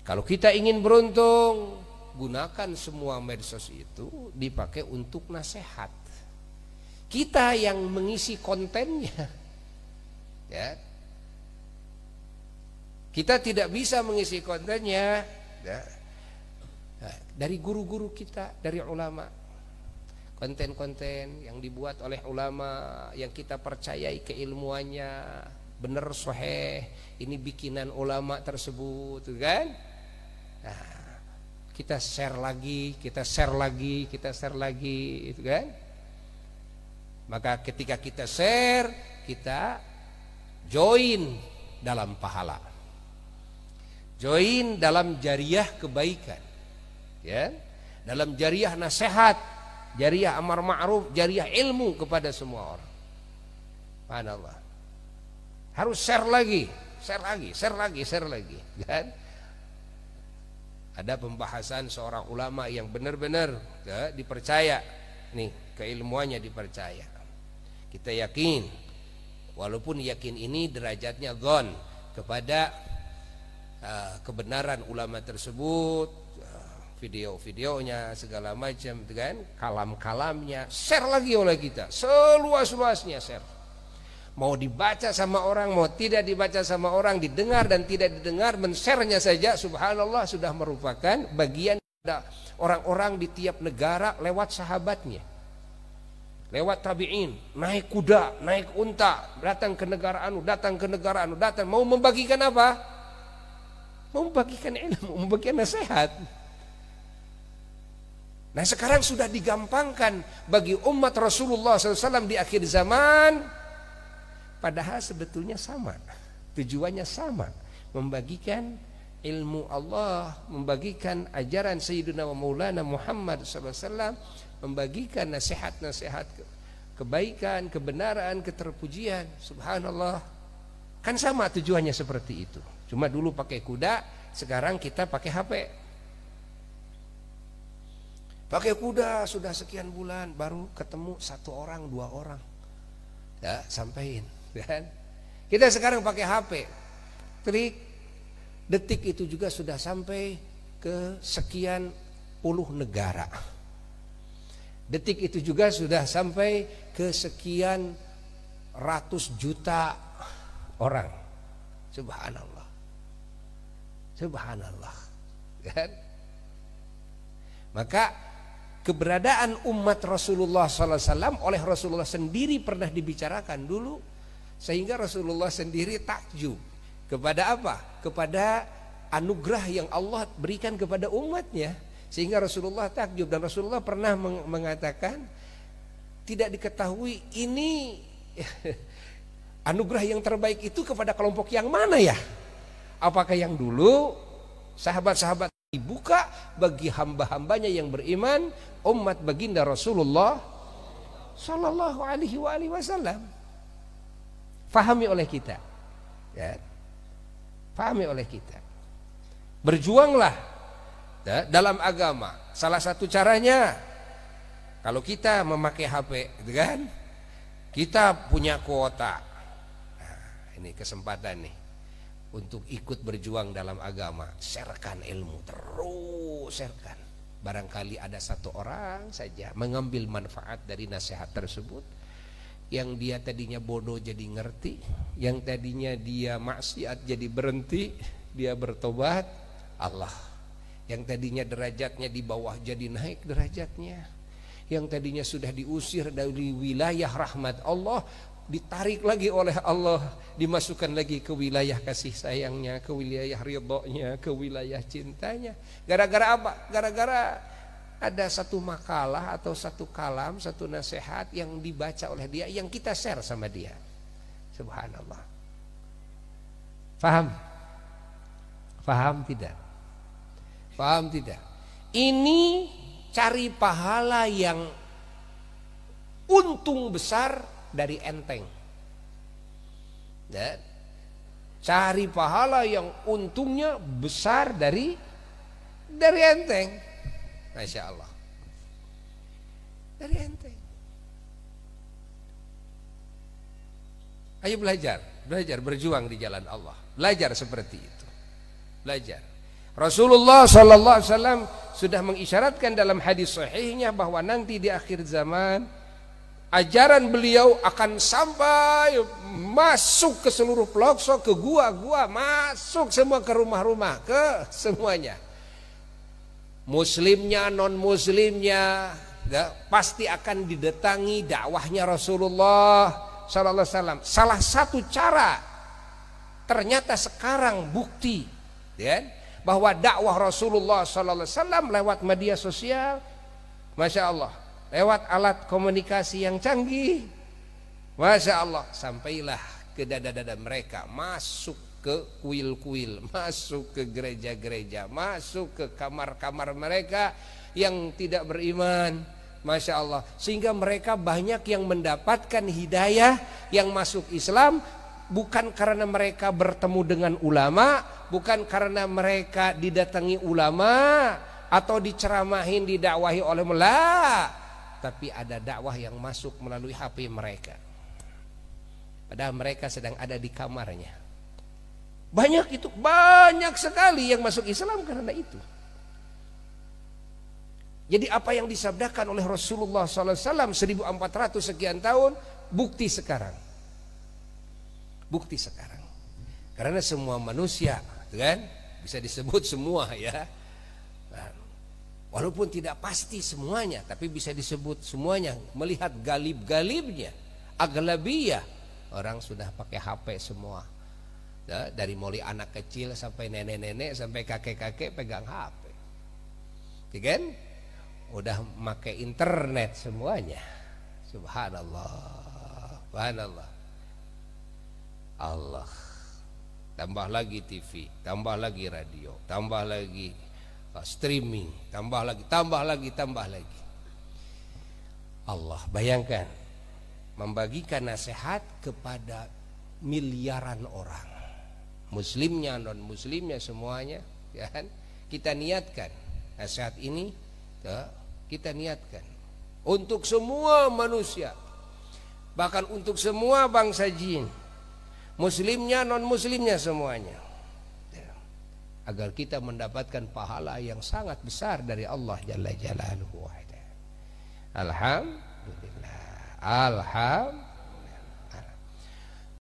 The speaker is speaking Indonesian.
Kalau kita ingin beruntung, gunakan semua medsos itu dipakai untuk nasihat. Kita yang mengisi kontennya, ya. Kita tidak bisa mengisi kontennya, ya, dari guru-guru kita, dari ulama. Konten-konten yang dibuat oleh ulama yang kita percayai keilmuannya benar sahih, ini bikinan ulama tersebut, kan? Nah, kita share lagi, kita share lagi, kita share lagi, itu kan? Maka ketika kita share, kita join dalam pahala, join dalam jariah kebaikan, ya, dalam jariah nasihat, jariah amar ma'ruf, jariah ilmu kepada semua orang. Subhanallah. Harus share lagi, share lagi, share lagi, share lagi, kan? Ada pembahasan seorang ulama yang benar-benar, ya, dipercaya, nih keilmuannya dipercaya. Kita yakin, walaupun yakin ini derajatnya dzon kepada kebenaran ulama tersebut, video-videonya segala macam, kan, kalam-kalamnya share lagi oleh kita seluas-luasnya, share. Mau dibaca sama orang, mau tidak dibaca sama orang, didengar dan tidak didengar, men-share-nya saja subhanallah sudah merupakan bagian orang-orang di tiap negara lewat sahabatnya, lewat tabi'in, naik kuda, naik unta, datang ke negara anu, datang ke negara anu, datang mau membagikan apa? Mau membagikan ilmu, membagikan nasihat. Nah, sekarang sudah digampangkan bagi umat Rasulullah SAW di akhir zaman. Padahal sebetulnya sama, tujuannya sama, membagikan ilmu Allah, membagikan ajaran Sayyidina wa Maulana Muhammad SAW, membagikan nasihat-nasihat kebaikan, kebenaran, keterpujian. Subhanallah, kan sama tujuannya seperti itu. Cuma dulu pakai kuda, sekarang kita pakai HP. Pakai kuda sudah sekian bulan, baru ketemu 1 orang 2 orang, ya, sampaikan. Dan kita sekarang pakai HP, trik detik itu juga sudah sampai ke sekian puluh negara. Detik itu juga sudah sampai ke sekian ratus juta orang. Subhanallah, subhanallah, kan? Maka keberadaan umat Rasulullah SAW oleh Rasulullah sendiri pernah dibicarakan dulu, sehingga Rasulullah sendiri takjub kepada apa? Kepada anugerah yang Allah berikan kepada umatnya, sehingga Rasulullah takjub. Dan Rasulullah pernah mengatakan, tidak diketahui ini anugerah yang terbaik itu kepada kelompok yang mana ya? Apakah yang dulu sahabat-sahabat dibuka bagi hamba-hambanya yang beriman, umat baginda Rasulullah Sallallahu Alaihi Wasallam? Fahami oleh kita, ya, fahami oleh kita. Berjuanglah, ya, dalam agama. Salah satu caranya, kalau kita memakai HP, gitu kan, kita punya kuota. Nah, ini kesempatan nih untuk ikut berjuang dalam agama. Sharekan ilmu, terus sharekan. Barangkali ada 1 orang saja mengambil manfaat dari nasihat tersebut. Yang dia tadinya bodoh jadi ngerti, yang tadinya dia maksiat jadi berhenti, dia bertobat, Allah. Yang tadinya derajatnya di bawah jadi naik derajatnya. Yang tadinya sudah diusir dari wilayah rahmat Allah, ditarik lagi oleh Allah, dimasukkan lagi ke wilayah kasih sayangnya, ke wilayah ridhonya, ke wilayah cintanya. Gara-gara apa? Gara-gara ada 1 makalah atau 1 kalam, 1 nasihat yang dibaca oleh dia, yang kita share sama dia. Subhanallah. Faham? Faham tidak? Faham tidak? Ini cari pahala yang untung besar dari enteng. Dan cari pahala yang untungnya besar dari enteng. Masya Allah, dari enteng. Ayo belajar berjuang di jalan Allah. Belajar seperti itu, belajar. Rasulullah sallallahu alaihi wasallam sudah mengisyaratkan dalam hadis sahihnya bahwa nanti di akhir zaman ajaran beliau akan sampai masuk ke seluruh pelosok, ke gua-gua, masuk semua ke rumah-rumah, ke semuanya. Muslimnya, non-muslimnya, ya, pasti akan didatangi dakwahnya Rasulullah sallallahu alaihi wasallam. Salah satu cara ternyata sekarang bukti, ya, bahwa dakwah Rasulullah sallallahu alaihi wasallam lewat media sosial, masya Allah, lewat alat komunikasi yang canggih, masya Allah, sampailah ke dada-dada mereka, masuk ke kuil-kuil, masuk ke gereja-gereja, masuk ke kamar-kamar mereka yang tidak beriman, masya Allah, sehingga mereka banyak yang mendapatkan hidayah, yang masuk Islam. Bukan karena mereka bertemu dengan ulama, bukan karena mereka didatangi ulama atau diceramahin, didakwahi oleh mullah, tapi ada dakwah yang masuk melalui HP mereka. Padahal mereka sedang ada di kamarnya. Banyak itu, banyak sekali yang masuk Islam karena itu. Jadi apa yang disabdakan oleh Rasulullah SAW 1400 sekian tahun, bukti sekarang. Bukti sekarang. Karena semua manusia, kan, bisa disebut semua, ya. Walaupun tidak pasti semuanya, tapi bisa disebut semuanya. Melihat galib-galibnya, aglabiyah, orang sudah pakai HP semua. Ya, dari mulai anak kecil sampai nenek-nenek sampai kakek-kakek pegang HP. Ya, kan? Udah pakai internet semuanya. Subhanallah. Subhanallah. Allah, tambah lagi TV, tambah lagi radio, tambah lagi streaming, tambah lagi. Allah, bayangkan membagikan nasihat kepada miliaran orang, muslimnya, non muslimnya, semuanya, ya kan? Kita niatkan nasihat ini, ya, kita niatkan untuk semua manusia, bahkan untuk semua bangsa jin, muslimnya, non muslimnya, semuanya, agar kita mendapatkan pahala yang sangat besar dari Allah Jalla Jalaluhu. Alhamdulillah.